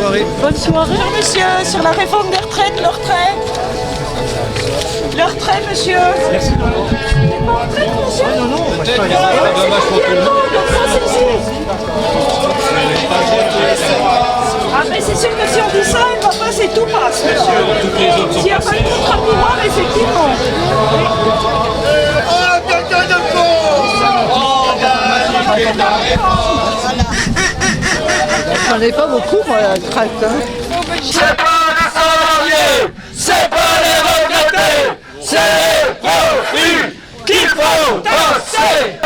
soirée. Bonne soirée, monsieur. Sur la réforme des retraites, le retrait. Le retrait, monsieur. Merci. Pas retraite, monsieur. Non, non, c'est dommage pour tout le monde. Ah, mais c'est sûr que si on dit ça, il va passer, tout passe, monsieur. S'il n'y a pas de contrat pour moi, effectivement. Oh, quelqu'un de J'en ai pas beaucoup, moi, la traite. C'est pas les salariés, c'est pas les retraités, c'est les profils qu'il faut tasser.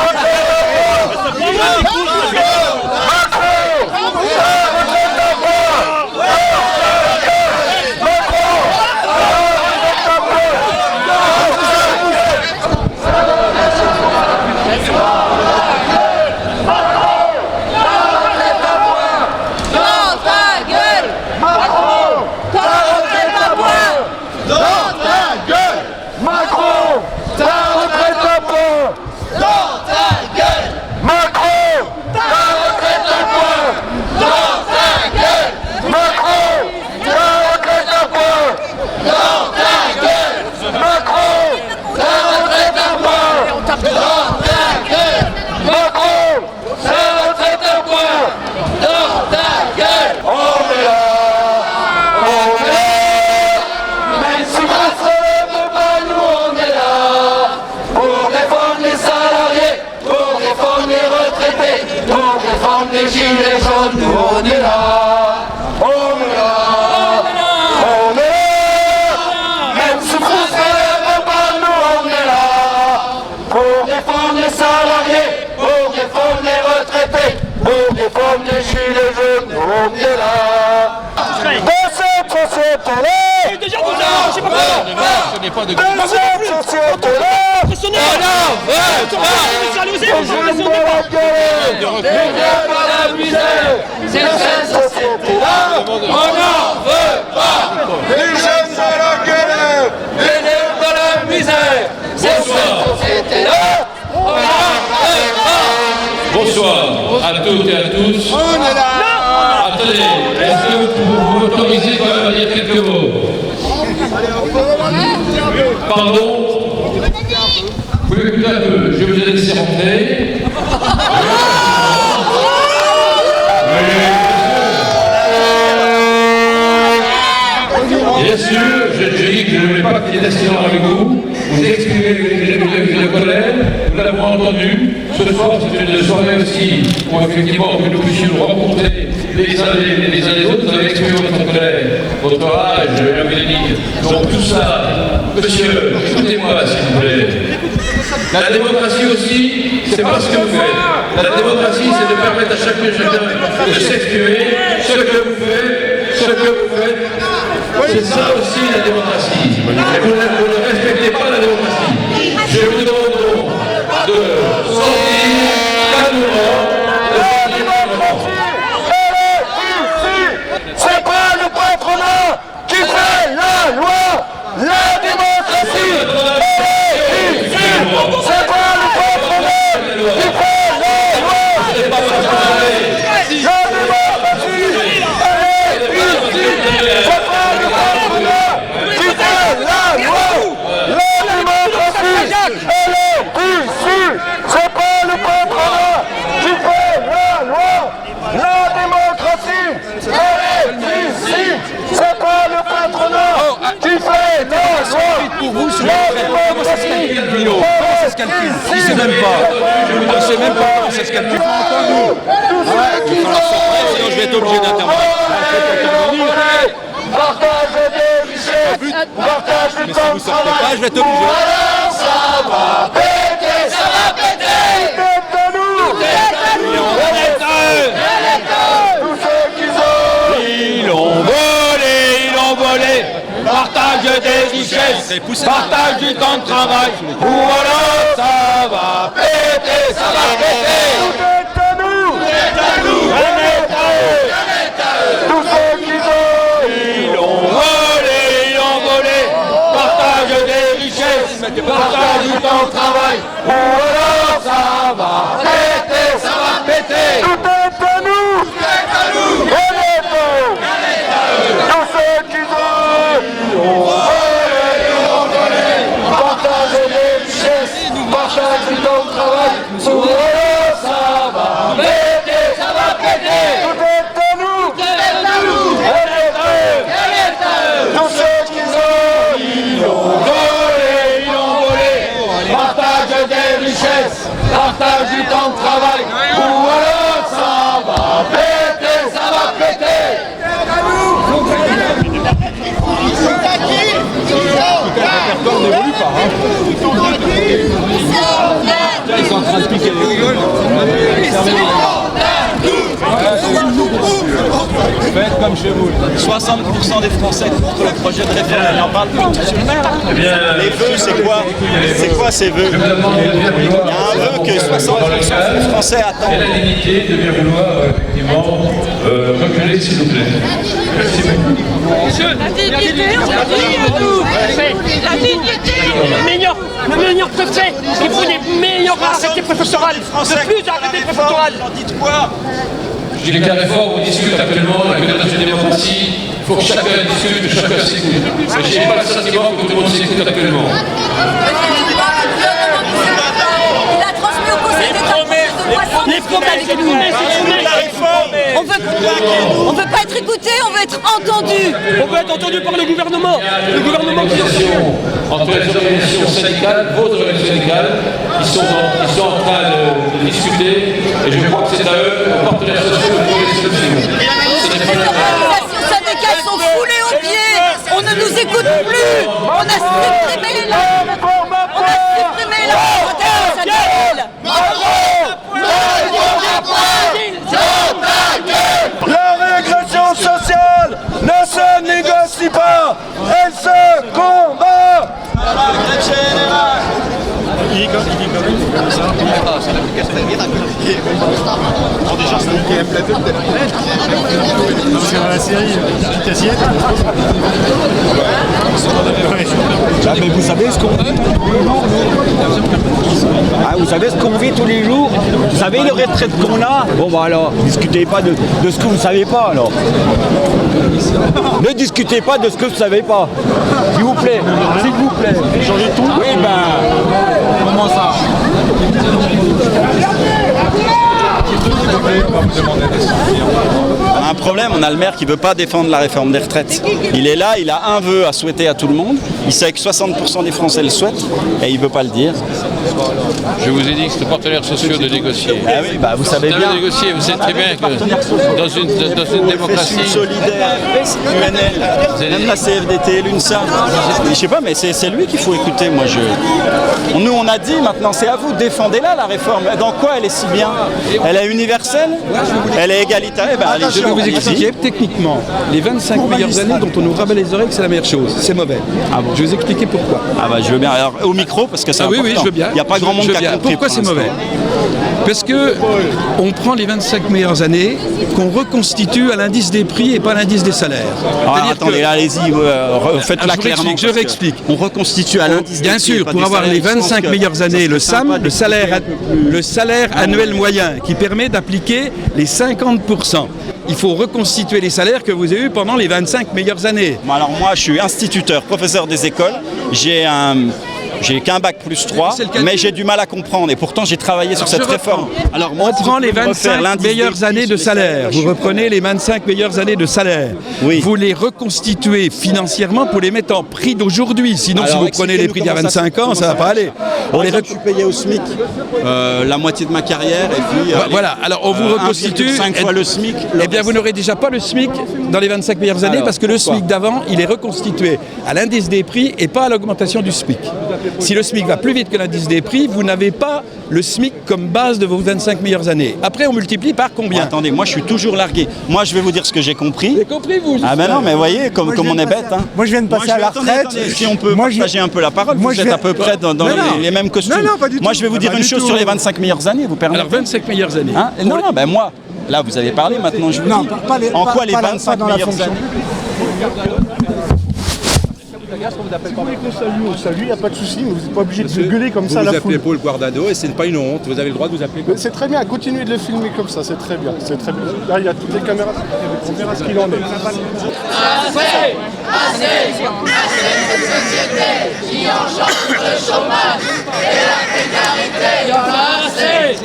Les gilets jaunes, nous on est là, on est là, on est là, même si vous savez pas, nous on est là, pour défendre les salariés, pour défendre les retraités, pour défendre les gilets jaunes, nous on est là. Dans cette société-là, Déjà, vous avez, je sais pas quoi. Ce n'est pas de dans cette société-là, C'est cette société-là, on n'en veut pas. Les jeunes de la galère, les nerfs de la misère, c'est cette société-là, on n'en veut pas. Bonsoir à toutes et à tous. On est là. Attendez, est-ce que vous m'autorisez quand même à dire quelques mots? Pardon? Vous pouvez écouter un peu, je vous ai laissé rentrer. Bien sûr, je dis que je ne vais pas quitter l'incident avec vous. Vous exprimez les colère, nous l'avons entendu. Ce soir, c'est une soirée aussi où effectivement que nous puissions nous rencontrer les uns les autres. Vous avez exprimé votre colère, votre rage, j'ai envie de dire. Donc tout ça, monsieur, écoutez-moi s'il vous plaît. La démocratie aussi, c'est pas ce que vous faites. La démocratie, c'est de permettre à chacun de s'exprimer, ce que vous faites. C'est ça aussi la démocratie. Et vous ne respectez pas la démocratie. Je vous demande donc de sortir calmement. C'est pas le patronat qui fait la loi, la démocratie. C'est pas le patronat qui fait la loi. La démocratie. C'est pas le patronat qui fait la loi. La démocratie, elle est ici. C'est pas le patronat qui fait la loi. La démocratie, elle est ici. C'est pas le patronat qui fait la loi. Pour vous, sur la retraite, comment ça se calcule, Guillaume? Comment ça se calcule? Je ne sais même pas. Je ne sais même pas comment ça se calcule. Sinon, je vais être obligé d'intervenir. Partage des richesses, partage du Mais si temps vous de ne sortez pas, travail. je vais être obligé. Alors ça va péter, ça va péter. Tout est à nous. Tout est à nous. Tous ceux qui ont. Ils l'ont volé. Partage des richesses, partage du temps de travail. Ou alors ça va péter, ça va péter. Tout est à nous. Tout est à nous. On est à eux. Tous ceux qui ont. Ils l'ont volé. Partage des richesses, partage du temps de travail. Ou alors ça va péter, ça va péter. Tout est à nous. Tout est à nous. On est à eux. comme chez vous. 60% des Français contre le projet de réforme. On en parle plus. Eh bien, Les vœux, c'est quoi? C'est quoi ces vœux? je vous demande de bien Il y vouloir. a un vœu que 60% des Français Et attendent. la dignité de bien vouloir, effectivement, reculer, s'il vous plaît. Merci beaucoup. La dignité, on dit nous. La dignité. Le meilleur préfet, il faut des meilleurs arrêtés préfectorales, de plus d'arrêtés préfectorales. Dites quoi? Je dis que la réforme, on discute actuellement, dans une démocratie, il faut que chacun discute, que chacun s'écoute. Mais je n'ai pas le sentiment que tout le monde s'écoute actuellement. Il a transmis au Conseil d'État Les promesses que nous on veut pas être écouté, on veut être entendu. on veut être entendu par le gouvernement. Le gouvernement qui Entre les organisations syndicales, vos organisations syndicales, ils sont en train de discuter, et je crois que c'est à eux, aux partenaires sociaux, de trouver des solutions. Ce n'est Les pas la organisations syndicales sont foulées aux pieds. On ne nous écoute plus. On a supprimé les langues. On a supprimé la protestation syndicale. La régression sociale ne se négocie pas, elle se combat. Ah, mais vous savez ce qu'on vit vous savez ce qu'on vit tous les jours. Vous savez les retraites qu'on a. Bon bah alors, discutez pas de ce que vous savez pas alors. Ne discutez pas de ce que vous savez pas. S'il vous plaît. S'il vous plaît. Changez tout. Oui ben. Comment ça? On a un problème, on a le maire qui ne veut pas défendre la réforme des retraites. Il est là, il a un vœu à souhaiter à tout le monde. Il sait que 60% des Français le souhaitent et il ne veut pas le dire. Je vous ai dit que c'est aux partenaires sociaux de négocier. Ah oui, bah vous savez bien. Négocier, vous savez très bien que dans une démocratie... FSU solidaire, UNL, même la CFDT, l'UNSA. Je sais pas, mais c'est lui qu'il faut écouter. Nous, on a dit maintenant, c'est à vous, défendez-la la réforme. Dans quoi elle est si bien? Elle est universelle? Elle est égalitaire? Eh ben, Je vais vous expliquer techniquement les 25 meilleures années dont on nous rabat les oreilles que c'est la meilleure chose. C'est mauvais. Je vais vous expliquer pourquoi. Ah bah je veux bien. Alors au micro parce que c'est important. Oui, je veux bien. Il n'y a pas grand monde qui a compris. Pourquoi c'est mauvais? Parce que on prend les 25 meilleures années qu'on reconstitue à l'indice des prix et pas à l'indice des salaires. Alors, attendez, allez-y, faites-la clairement. Je réexplique. On reconstitue à l'indice des prix. Bien sûr, pour avoir les 25 meilleures années, le SAM, le salaire annuel moyen, qui permet d'appliquer les 50%. Il faut reconstituer les salaires que vous avez eus pendant les 25 meilleures années. Bon, alors moi, je suis instituteur, professeur des écoles. J'ai qu'un bac plus 3, mais j'ai du mal à comprendre. Et pourtant, j'ai travaillé sur cette réforme. Alors, moi, on prend les 25 meilleures années de salaire. Vous reprenez les 25 meilleures années de salaire. Oui. Vous les reconstituez financièrement pour les mettre en prix d'aujourd'hui. Sinon, si vous prenez les prix d'il y a 25 ans, ça ne va pas aller. Je suis payé au SMIC la moitié de ma carrière. Et puis, voilà, alors on vous reconstitue. 5 fois le SMIC. Eh bien, vous n'aurez déjà pas le SMIC dans les 25 meilleures années parce que le SMIC d'avant, il est reconstitué à l'indice des prix et pas à l'augmentation du SMIC. Si le SMIC va plus vite que l'indice des prix, vous n'avez pas le SMIC comme base de vos 25 meilleures années. Après, on multiplie par combien? Bon, attendez, moi je suis toujours largué. Moi je vais vous dire ce que j'ai compris. Vous avez compris, vous? Ah ben non, mais vous voyez, comme on est bête. Hein. Moi je viens de passer à la retraite. Si on peut partager un peu la parole, vous êtes à peu près dans les mêmes costumes. Non, pas du tout. Moi je vais vous dire une chose sur les 25 meilleures années, vous permettez? Alors 25 meilleures années. Hein? Non, ben moi, là vous avez parlé, maintenant je vous dis. En quoi les 25 meilleures années? On salue, il n'y a pas de souci, mais vous n'êtes pas obligé de se gueuler comme ça à la foule. Vous appelez Paul Guardado et ce n'est pas une honte, vous avez le droit de vous appeler comme ça. C'est très bien, continuez de le filmer comme ça, c'est très bien, c'est très bien. Là, il y a toutes les caméras, on verra ce qu'il en est. Assez cette société qui engendre le chômage et la précarité. Assez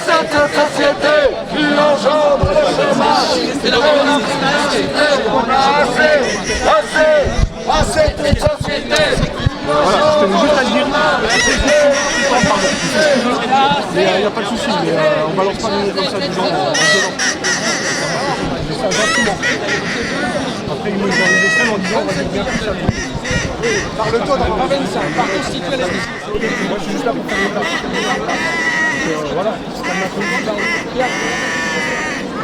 cette société qui engendre le chômage et la précarité. Assez cette société. Voilà, je tenais juste à le dire. Mais il n'y a pas de souci, mais on balance pas les mots comme ça du genre. Je dis ça gentiment. Après, ils me disent dans les extrêmes en disant on va dire bien plus ça. Parle-toi dans le 25, par constituer la liste. Moi, je suis juste là pour faire le taf. Voilà, c'est comme la politique.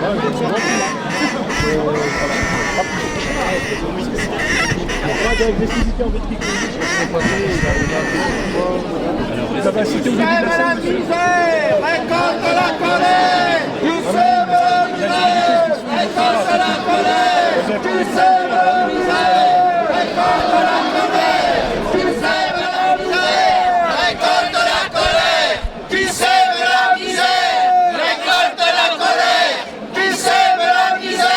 Ouais, c'est gentil. Vous avez assisté au début de la scène. Récolte la colère, qui sème la misère. Récolte la colère, qui sème la misère. Récolte la colère, qui sème la misère. Récolte la colère, qui sème la misère. Récolte la colère, qui sème la misère.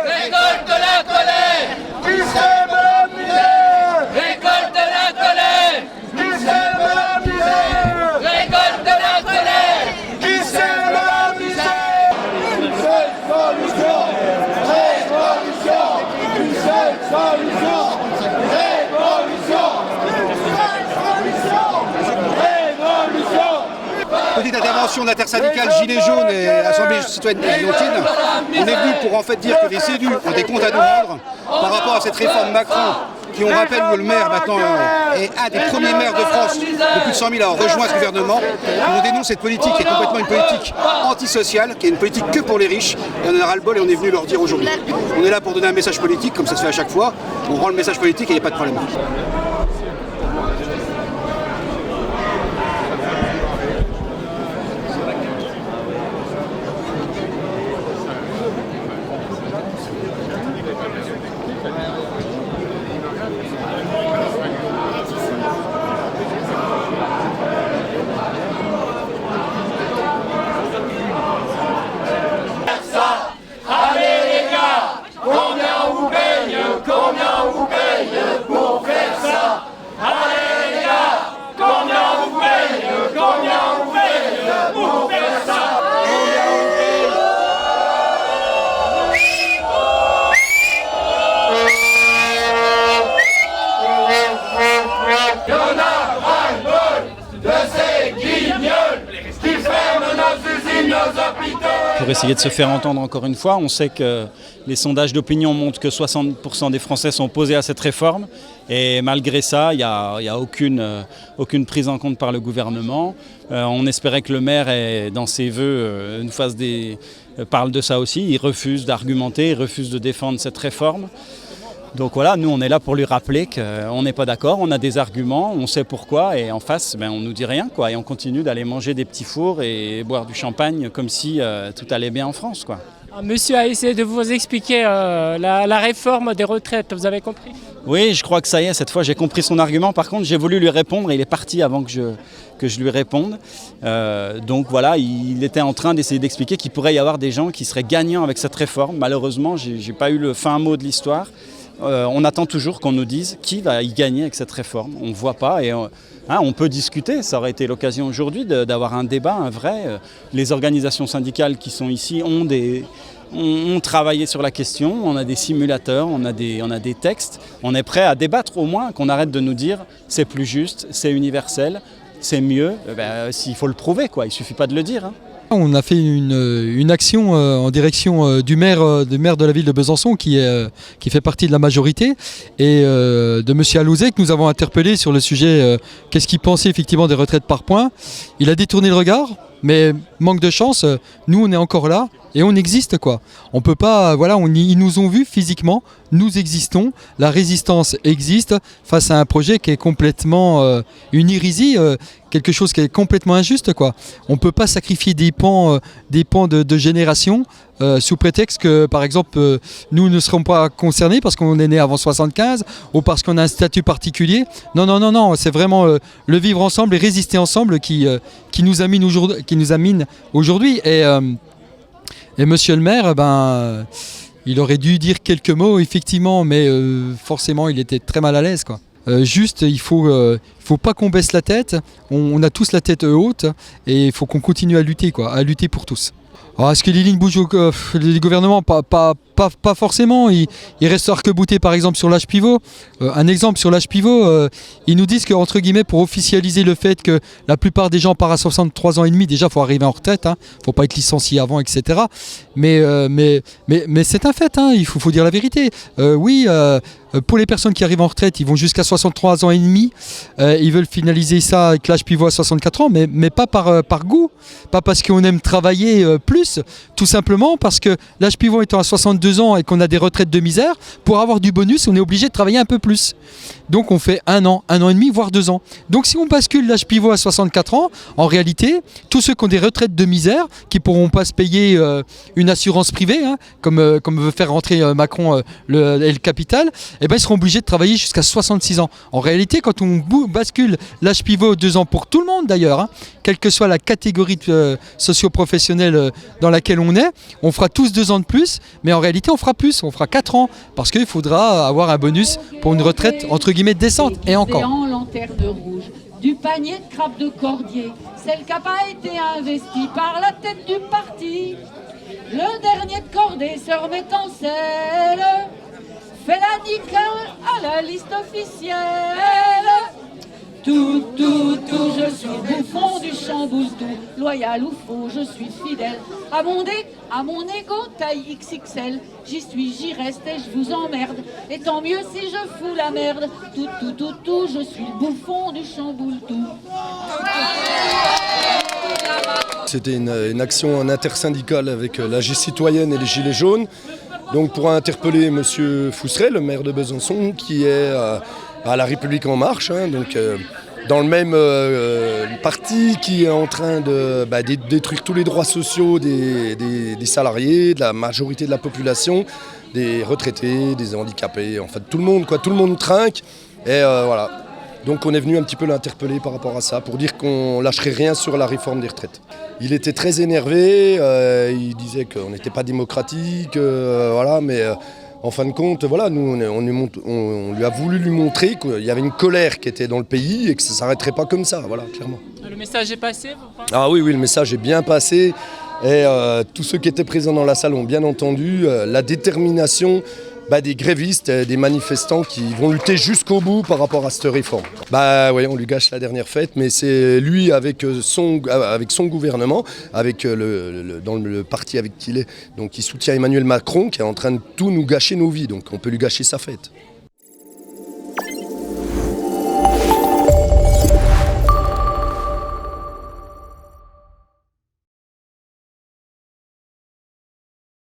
Récolte la colère, qui sème la misère. Récolte la colère, qui sème la misère. Récolte la colère, qui sème la misère. Révolution, révolution, révolution, révolution, révolution. Petite intervention d'intersyndicale Gilets jaunes et Assemblée citoyenne patriotique. On est venu pour en fait dire que les élus ont des comptes à nous rendre par rapport à cette réforme Macron qui, on rappelle que le maire maintenant est un des premiers maires de France de plus de 100 000 à avoir rejoint ce gouvernement. On dénonce cette politique qui est complètement une politique antisociale, qui est une politique que pour les riches. Et on en a ras-le-bol et on est venu leur dire aujourd'hui. On est là pour donner un message politique, comme ça se fait à chaque fois. On rend le message politique et il n'y a pas de problème. Pour essayer de se faire entendre encore une fois, on sait que les sondages d'opinion montrent que 60% des Français sont opposés à cette réforme et malgré ça, il n'y a aucune prise en compte par le gouvernement. On espérait que le maire, dans ses vœux, parle de ça aussi. Il refuse d'argumenter, il refuse de défendre cette réforme. Donc voilà, nous on est là pour lui rappeler qu'on n'est pas d'accord, on a des arguments, on sait pourquoi et en face on nous dit rien quoi, et on continue d'aller manger des petits fours et boire du champagne comme si tout allait bien en France quoi. Monsieur a essayé de vous expliquer la réforme des retraites, vous avez compris? Oui, je crois que ça y est, cette fois j'ai compris son argument. Par contre j'ai voulu lui répondre et il est parti avant que je lui réponde. Donc voilà, il était en train d'essayer d'expliquer qu'il pourrait y avoir des gens qui seraient gagnants avec cette réforme. Malheureusement, j'ai pas eu le fin mot de l'histoire. On attend toujours qu'on nous dise qui va y gagner avec cette réforme. On ne voit pas et on peut discuter. Ça aurait été l'occasion aujourd'hui d'avoir un débat, un vrai. Les organisations syndicales qui sont ici ont travaillé sur la question. On a des simulateurs, on a des textes. On est prêt à débattre au moins, qu'on arrête de nous dire c'est plus juste, c'est universel, c'est mieux. S'il faut le prouver, quoi. Il ne suffit pas de le dire. On a fait une action en direction du maire de la ville de Besançon qui fait partie de la majorité et de M. Alauzet que nous avons interpellé sur le sujet qu'est-ce qu'il pensait effectivement des retraites par points. Il a détourné le regard, mais manque de chance, nous on est encore là et on existe quoi. On peut pas, voilà, ils nous ont vus physiquement, nous existons, la résistance existe face à un projet qui est complètement une hérésie, quelque chose qui est complètement injuste quoi. On peut pas sacrifier des pans de génération sous prétexte que par exemple nous ne serons pas concernés parce qu'on est né avant 75 ou parce qu'on a un statut particulier. Non, c'est vraiment le vivre ensemble et résister ensemble qui nous amène aujourd'hui et monsieur le maire, il aurait dû dire quelques mots effectivement, mais forcément il était très mal à l'aise quoi. Juste, il faut pas qu'on baisse la tête, on a tous la tête haute et il faut qu'on continue à lutter quoi, à lutter pour tous. Alors, est-ce que les lignes bougent les gouvernements? Pas forcément. Ils restent arc-boutés par exemple sur l'âge pivot. Un exemple sur l'âge pivot, ils nous disent que entre guillemets pour officialiser le fait que la plupart des gens partent à 63 ans et demi, déjà il faut arriver en retraite, faut pas être licencié avant, etc. Mais c'est un fait, il faut dire la vérité. Oui. Pour les personnes qui arrivent en retraite, ils vont jusqu'à 63 ans et demi. Ils veulent finaliser ça avec l'âge pivot à 64 ans, mais pas par goût, pas parce qu'on aime travailler plus, tout simplement parce que l'âge pivot étant à 62 62 ans et qu'on a des retraites de misère, pour avoir du bonus, on est obligé de travailler un peu plus. Donc on fait 1 an et demi, voire 2 ans. Donc si on bascule l'âge pivot à 64 ans, en réalité, tous ceux qui ont des retraites de misère, qui ne pourront pas se payer une assurance privée, hein, comme veut faire rentrer Macron le capital, eh ben, ils seront obligés de travailler jusqu'à 66 ans. En réalité, quand on bascule l'âge pivot 2 ans pour tout le monde d'ailleurs, hein, quelle que soit la catégorie socio-professionnelle dans laquelle on est, on fera tous 2 ans de plus, mais en réalité on fera plus, on fera 4 ans, parce qu'il faudra avoir un bonus pour une retraite entre guillemets décente, et encore. En lanterne rouge, du panier de crabe de cordier, celle qui n'a pas été investie par la tête du parti. Le dernier de cordée se remet en selle, fait la nique à la liste officielle. Tout, je suis bouffon du chamboule tout, loyal ou faux, je suis fidèle à mon égo taille XXL. J'y suis, j'y reste et je vous emmerde, et tant mieux si je fous la merde. Tout, je suis le bouffon du chamboule tout. C'était une action intersyndicale avec l'AG citoyenne et les Gilets jaunes, donc pour interpeller M. Fousseret, le maire de Besançon, qui est à La République En Marche, hein, donc dans le même parti qui est en train de détruire tous les droits sociaux des salariés, de la majorité de la population, des retraités, des handicapés, en fait tout le monde, quoi, tout le monde trinque. Et voilà. Donc on est venu un petit peu l'interpeller par rapport à ça, pour dire qu'on lâcherait rien sur la réforme des retraites. Il était très énervé, il disait qu'on n'était pas démocratique, voilà, mais en fin de compte, voilà, nous on lui a voulu lui montrer qu'il y avait une colère qui était dans le pays et que ça ne s'arrêterait pas comme ça, voilà, clairement. Le message est passé, vous pensez ? Ah oui, le message est bien passé, et tous ceux qui étaient présents dans la salle ont bien entendu la détermination des grévistes, des manifestants qui vont lutter jusqu'au bout par rapport à cette réforme. Oui, on lui gâche la dernière fête, mais c'est lui avec son gouvernement, avec dans le parti avec qui il est, donc qui soutient Emmanuel Macron, qui est en train de tout nous gâcher nos vies, donc on peut lui gâcher sa fête.